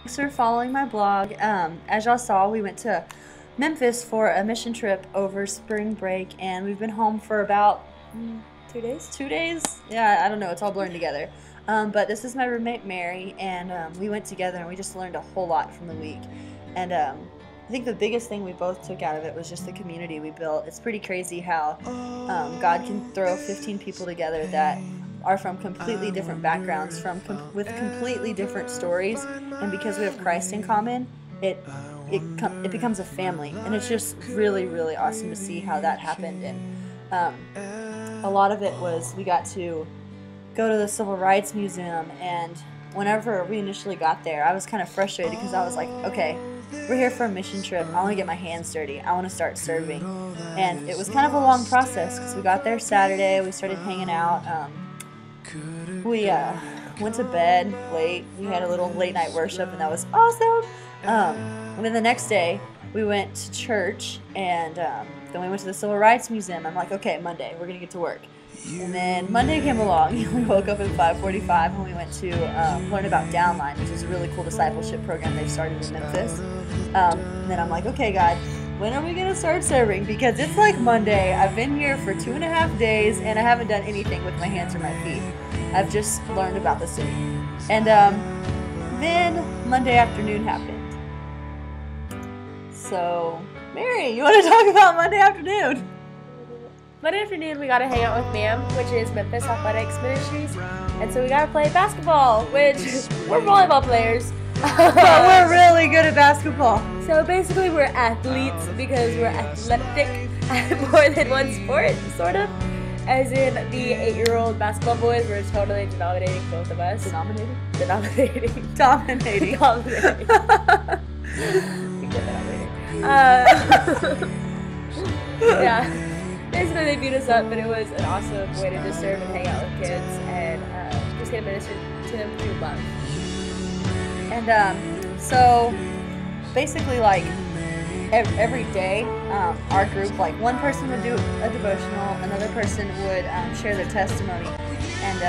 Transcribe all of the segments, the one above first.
Thanks for following my blog. As y'all saw, we went to Memphis for a mission trip over spring break, and we've been home for about 2 days? 2 days? Yeah, I don't know. It's all blurring together. But this is my roommate, Mary, and we went together, and we just learned a whole lot from the week. And I think the biggest thing we both took out of it was just the community we built. It's pretty crazy how God can throw 15 people together that are from completely different backgrounds, with completely different stories, and because we have Christ in common, it becomes a family, and it's just really, really awesome to see how that happened. And a lot of it was we got to go to the Civil Rights Museum, and whenever we initially got there, I was kind of frustrated because I was like, okay, we're here for a mission trip. I want to get my hands dirty. I want to start serving. And it was kind of a long process because we got there Saturday. We started hanging out. We went to bed late. We had a little late night worship, and that was awesome. And then the next day, we went to church, and then we went to the Civil Rights Museum. I'm like, okay, Monday, we're going to get to work. And then Monday came along. We woke up at 5:45 and we went to learn about Downline, which is a really cool discipleship program they've started in Memphis. And then I'm like, okay, God, when are we going to start serving? Because it's like Monday. I've been here for 2.5 days and I haven't done anything with my hands or my feet. I've just learned about the city. And then Monday afternoon happened. So, Mary, you want to talk about Monday afternoon? Monday afternoon, we got to hang out with MAM, which is Memphis Athletics Ministries. And so we got to play basketball, which we're volleyball players. But we're really good at basketball. So basically we're athletes because we're athletic at more than one sport, sort of. As in the 8-year-old basketball boys, we're totally denominating both of us. Dominating. We get that later. Yeah. Basically, they beat us up, but it was an awesome way to just serve and hang out with kids and just get ministered to them through love. And so basically, like every day, our group, like one person would do a devotional, another person would share their testimony, and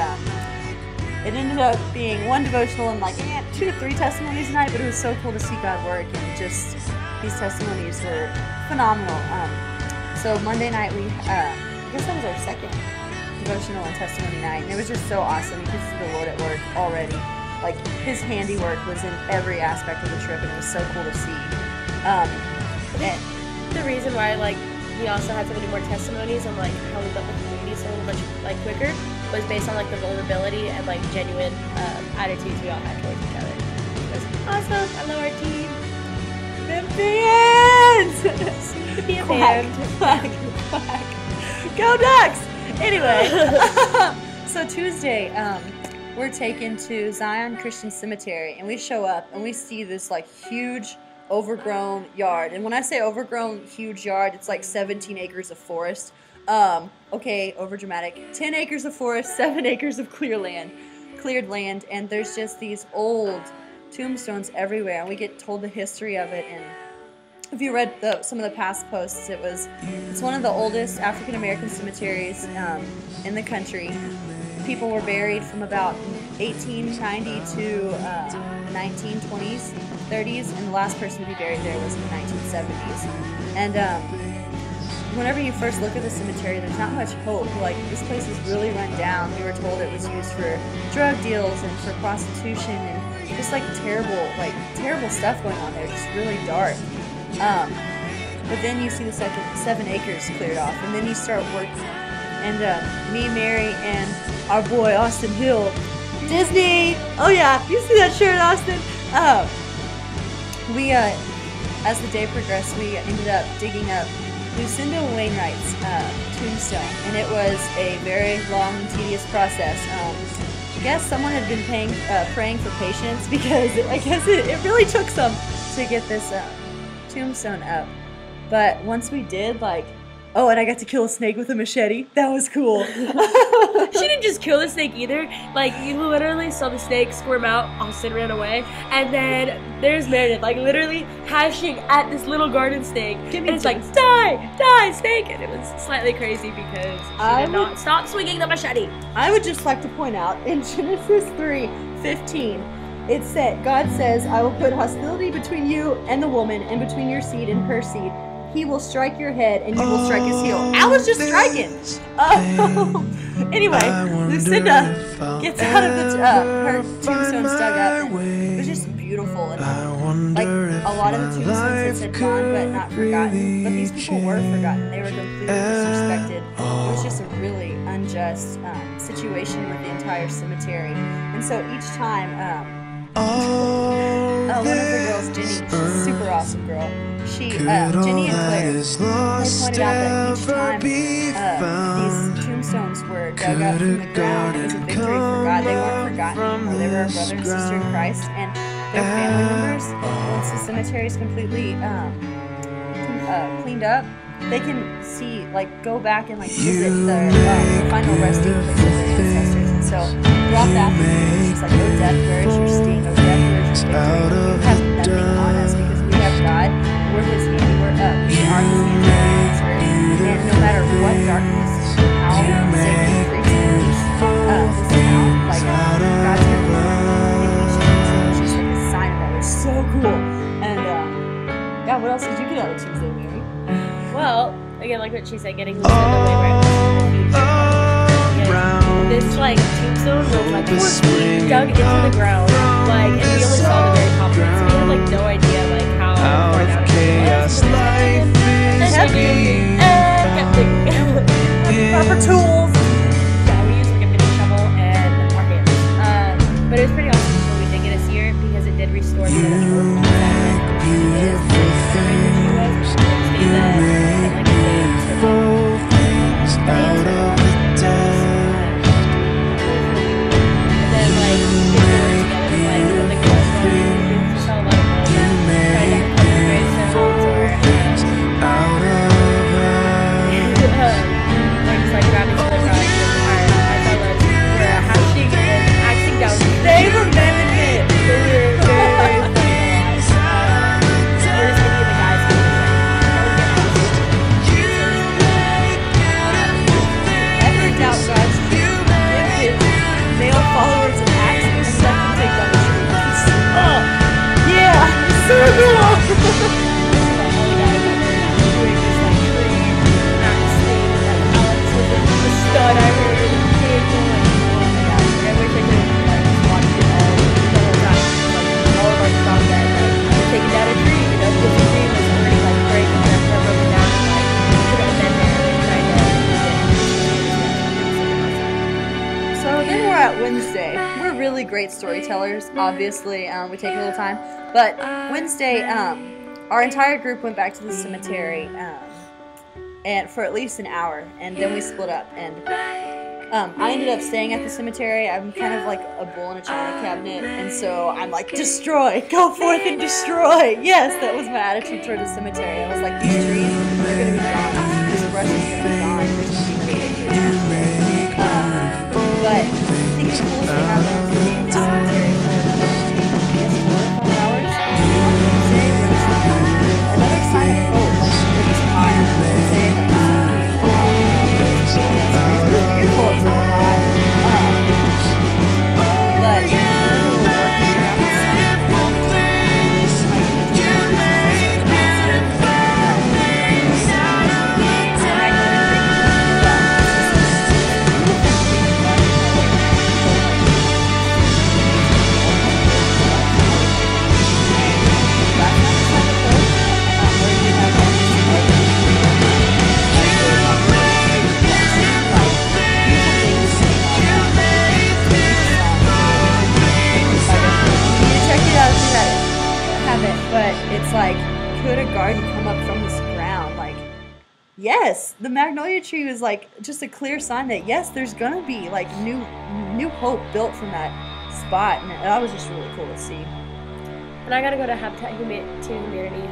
it ended up being one devotional and like 2 to 3 testimonies a night. But it was so cool to see God work, and just these testimonies were phenomenal. So Monday night, I guess that was our second devotional and testimony night, and it was just so awesome. You could see the Lord at work already. Like, His handiwork was in every aspect of the trip, and it was so cool to see. And the reason why, like, we also had so many more testimonies and, like, how we built the community so much, like, quicker was based on, like, the vulnerability and, like, genuine attitudes we all had towards each other. It was awesome. I love our team. Memphis! Be a band. Quack. Go Ducks! Anyway, so Tuesday, we're taken to Zion Christian Cemetery, and we show up and we see this like huge overgrown yard. And when I say overgrown huge yard, it's like 17 acres of forest. Okay, over dramatic. 10 acres of forest, 7 acres of cleared land, and there's just these old tombstones everywhere, and we get told the history of it. And if you read some of the past posts, it's one of the oldest African American cemeteries in the country. People were buried from about 1890 to 1920s, 30s, and the last person to be buried there was in the 1970s. And whenever you first look at the cemetery, there's not much hope. Like, this place is really run down. We were told it was used for drug deals and for prostitution and just like terrible stuff going on there. Just really dark. But then you see the 7 acres cleared off, and then you start working. And me, Mary, and our boy Austin Hill, Disney. Oh yeah, you see that shirt, Austin? We as the day progressed, we ended up digging up Lucinda Wainwright's tombstone, and it was a very long and tedious process. I guess someone had been praying for patience, because I guess it really took some to get this tombstone up. But once we did, like, oh, and I got to kill a snake with a machete. That was cool. She didn't just kill the snake either. Like, you literally saw the snake squirm out, Austin ran away, and then there's Meredith, like, literally hashing at this little garden snake. And it's like, die, snake! And it was slightly crazy because she did not stop swinging the machete. I would just like to point out, in Genesis 3:15, it said, God says, I will put hostility between you and the woman, and between your seed and her seed. He will strike your head, and you will strike his heel. I was just striking. Anyway, Lucinda gets out of her tombstones dug up. And it was just beautiful. And like a lot of the tombstones had gone, but not forgotten. But these people were forgotten. They were completely disrespected. It was just a really unjust situation with the entire cemetery. And so each time, one of the girls, Jenny, she's a super awesome girl. Jenny and Claire, they pointed out that each time these tombstones were dug up from the ground, it was a victory for God. They weren't forgotten anymore. They were our brother and sister in Christ, and their family members. Once the cemetery is completely cleaned up, they can see, like, go back and like visit their final resting place of their ancestors. And so throughout that, she's like, "Oh death, where is your sting? Oh death, where is your victory? You have nothing on us because we have God. We're His handiwork. We are His handiwork. And no matter what darkness, how Satan creeps in this town, like God's gonna it's just like a sign of that. It's so cool. And yeah, what else did you get out of Tuesday, Mary? Well, again, like what she said, getting Lucinda way right. This like tombstone was like 4 feet dug into the ground, like, and we only saw the very top of it, so we had like no idea like how far down it was. Proper tools. Yeah, we used like a mini shovel and our hands. But it was pretty awesome when we did get to see her because it did restore the original that she is. Wednesday. We're really great storytellers, obviously. We take a little time. But Wednesday, our entire group went back to the cemetery and for at least an hour, and then we split up. And I ended up staying at the cemetery. I'm kind of like a bull in a china cabinet, and so I'm like, destroy, go forth and destroy. Yes, that was my attitude toward the cemetery. I was like, these trees, they're going to be gone. This brush is going to be gone. There's going to be no victory. But I think the coolest thing I learned from being in the cemetery for another 4 or 5 hours on Wednesday was another sign of hope. Like, it was hot. Saying it's really beautiful. It's really hot. But we were working around the but it's like, could a garden come up from this ground? Like, yes, the magnolia tree was like just a clear sign that yes, there's gonna be like new hope built from that spot, and that was just really cool to see. And I got to go to Habitat to Humanity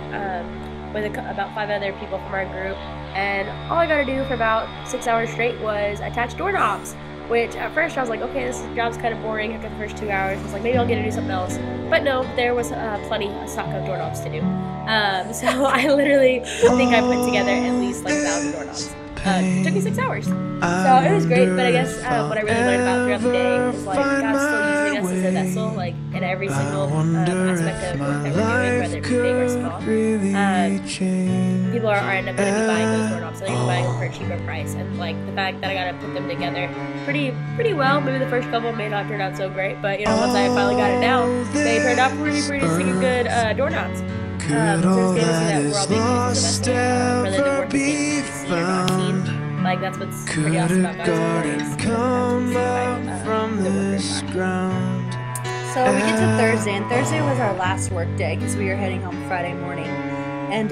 with about 5 other people from our group, and all I got to do for about 6 hours straight was attach doorknobs. Which at first I was like, okay, this job's kind of boring after the first 2 hours. I was like, maybe I'll get to do something else. But no, there was a stock of doorknobs to do. So I literally think I put together at least like 1,000 doorknobs. It took me 6 hours. So it was great, but I guess what I really learned about throughout the day was like God's still using us as a vessel. Like like in every single aspect of work that we're doing, whether it be big or small. People are end up going to be buying those doorknobs, so they're going to be buying them for a cheaper price. And like the fact that I got to put them together pretty well. Maybe the first couple may not turn out so great, but you know, once I finally got it down, they turned out pretty stinking good doorknobs. So it's good to see that we're all being used to the best, whether the work is being seen or not seen. Like that's what's pretty awesome about God's stories. So we get to Thursday, and Thursday was our last work day because we were heading home Friday morning, and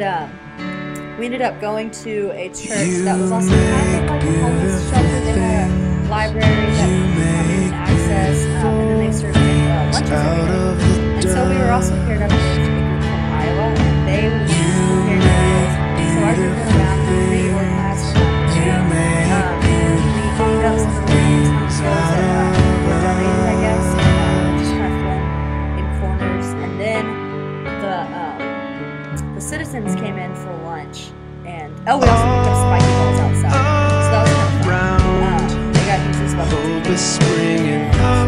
we ended up going to a church that was also kind of like a homeless shelter. They had a library that you could come in and access, and then they served lunches every day. And so we were also paired up with a group from Iowa, and they were paired up. So our group went around and reorganized from that. We cleaned up some of the utensils that were donated, I guess. The citizens came in for lunch, and we also picked up spiky balls outside, so that was kind of fun. They got used as well as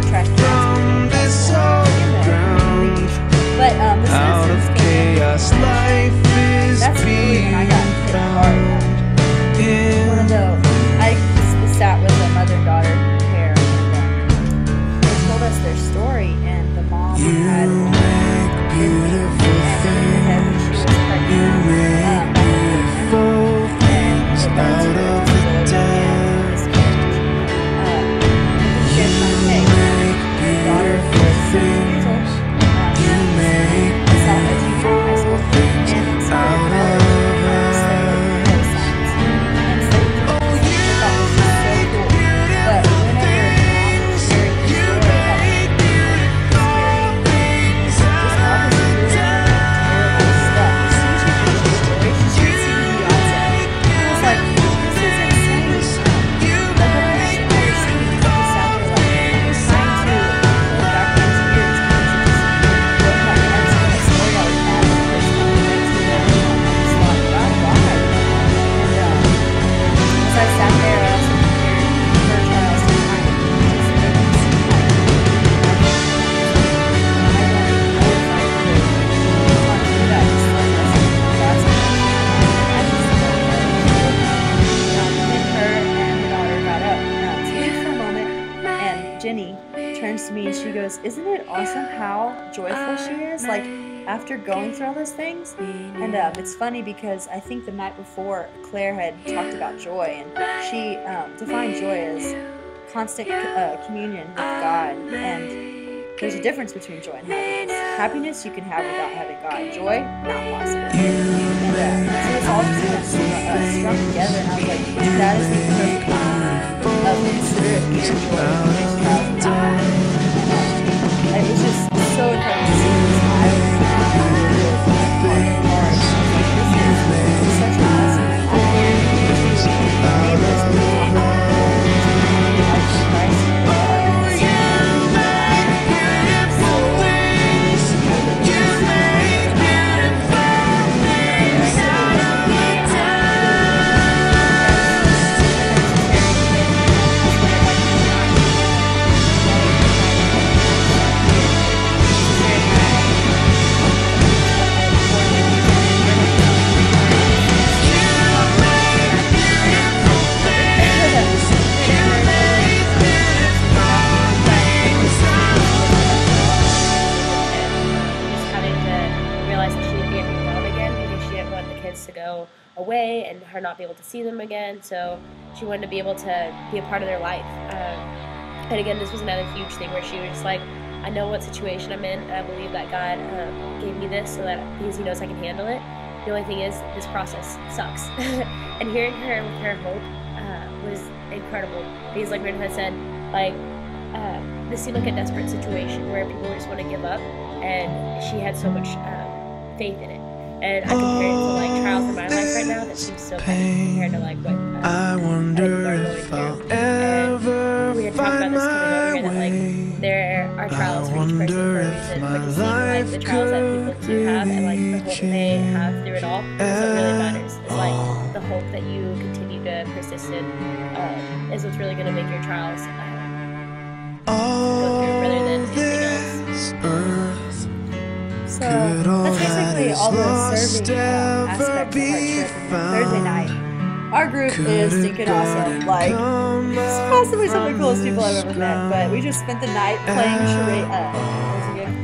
trash cans, but the citizens came in. That's really when I got hit hard. One of I sat with a mother and daughter pair, and they told us their story, and the mom had isn't it awesome how joyful she is, like, after going through all those things? And it's funny because I think the night before, Claire had talked about joy, and she defined joy as constant communion with God, and there's a difference between joy and happiness. Happiness you can have without having God. Joy, not possible. And so it's all just strung together, and I was like, that is the perfect combination of the Spirit and joy. It was just so incredible to see this smile and this is such a blessing. away and her not be able to see them again, so she wanted to be able to be a part of their life. And again, this was another huge thing where she was just like, I know what situation I'm in, and I believe that God gave me this so that because He knows I can handle it. The only thing is, this process sucks. And hearing her with her hope was incredible, because like Rin had said, like, this seemed like a desperate situation where people just want to give up, and she had so much faith in it. And I compare it to like trials in my life right now that seems so petty compared to like what I wonder are going through. And we had talked about this coming over here, that like there are trials for each person for a reason, but to see like the trials that people do have and like the hope that they have through it all is what really matters. It's like the hope that you continue to persist in is what's really going to make your trials go through rather than anything else. all the serving aspects of our trip. And then Thursday night, our group is stinking awesome. Like, it's possibly some of the coolest people I've ever met. But we just spent the night playing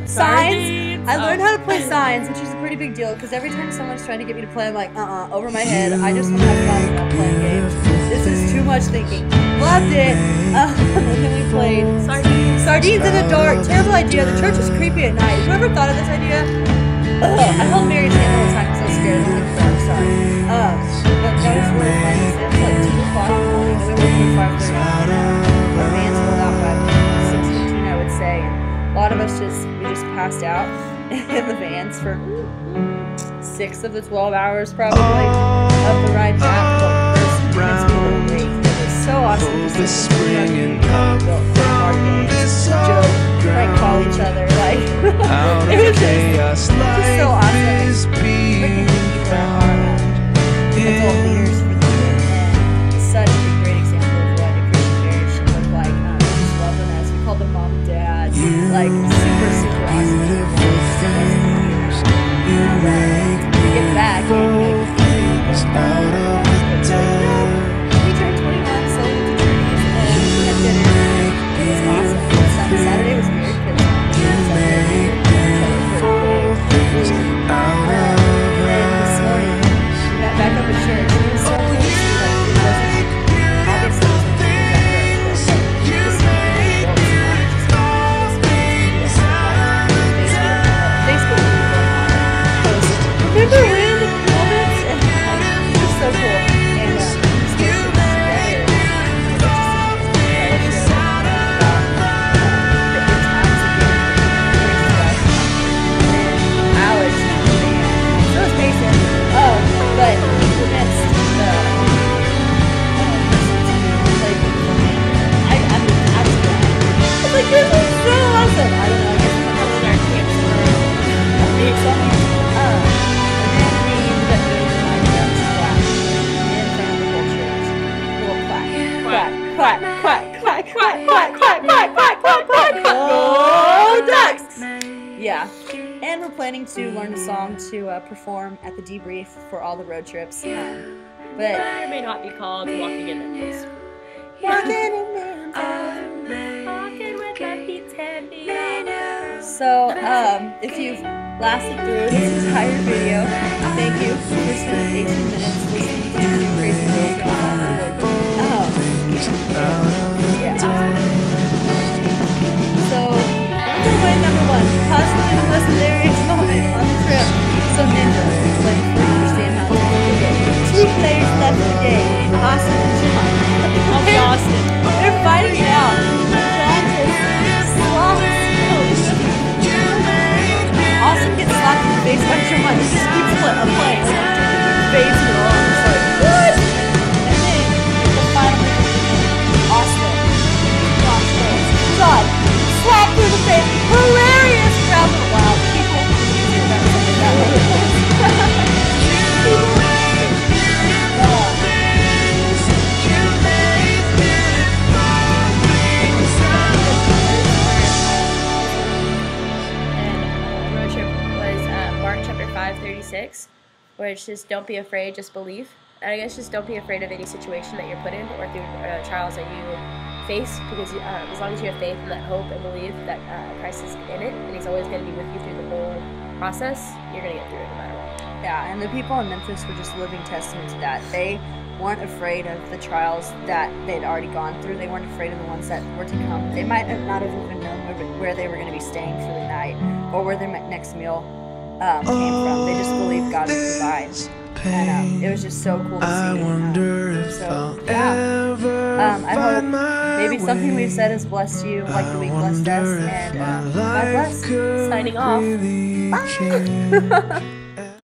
signs. I learned how to play signs, which is a pretty big deal because every time someone's trying to get me to play, I'm like, over my head. I just want to have fun while playing games. This is too much thinking. Loved it. And then we played sardines in the dark. Terrible idea. The church was creepy at night. Whoever thought of this idea? I held Mary's hand the whole time because I was scared. I'm like, I'm sorry. But that was really fun. It was like 2 o'clock in the morning. And we were working at 5:30. Our bands rolled out by 6:15, I would say. And a lot of us we just passed out in the vans for 6 of the 12 hours probably of the ride back. But those minutes we were awake. It was so awesome to see spring and board games, joke, prank call each other. Like it was just so awesome. Freaking thank you for our adult leaders for the year, and such a great example of what a Christian marriage should look like. Just loving us. We called them mom and dad. Like super awesome. We get back and we turned 21, so we went to church and we had dinner. It was awesome. Saturday was weird because and this morning we got back up at church. It was so cool to see obviously Facebook remember random moments and it was so cool. And Alex and so was Mason. But we missed the I was like, this is so awesome. I don't know, I guess I'm going to start camp somewhere. And then we ended up doing the line dance class in front of the whole church. Little quack, quack, quack, quack, quack, quack, quack, quack, quack, quack, quack, quack. Go ducks! Yeah. And we're planning to learn a song to perform at the debrief for all the road trips. But it may not be called Walking in Memphis. Walking in Memphis. Walking with my feet heavy. So, if you've lasted through this entire video, thank you for spending 18 minutes listening to two crazy girls go on the road. So, takeaway number 1, possibly the most hilarious moment on the trip. So Ninja explained to understand how to play the game. 2 players left in the game, Austin and John. I'll be Austin. They're fighting it out. John just slaps Austin gets slapped in the face by John. He just keeps playing. Face it all. It's like, what? And then, the final Austin, John, slap through the face. Hilarious crowd. Wow, people do that something that way. Chapter 5:36, where it's just don't be afraid, just believe. And I guess just don't be afraid of any situation that you're put in or through trials that you face, because as long as you have faith and that hope and believe that Christ is in it and He's always going to be with you through the whole process, you're going to get through it no matter what. Yeah, and the people in Memphis were just living testament to that. They weren't afraid of the trials that they'd already gone through. They weren't afraid of the ones that were to come. They might not have even known where they were going to be staying for the night or where their next meal came from. They just believed God would provide. And it was just so cool to see. So, yeah. I hope maybe something we've said has blessed you like the week blessed us. And God bless. Signing off. Bye.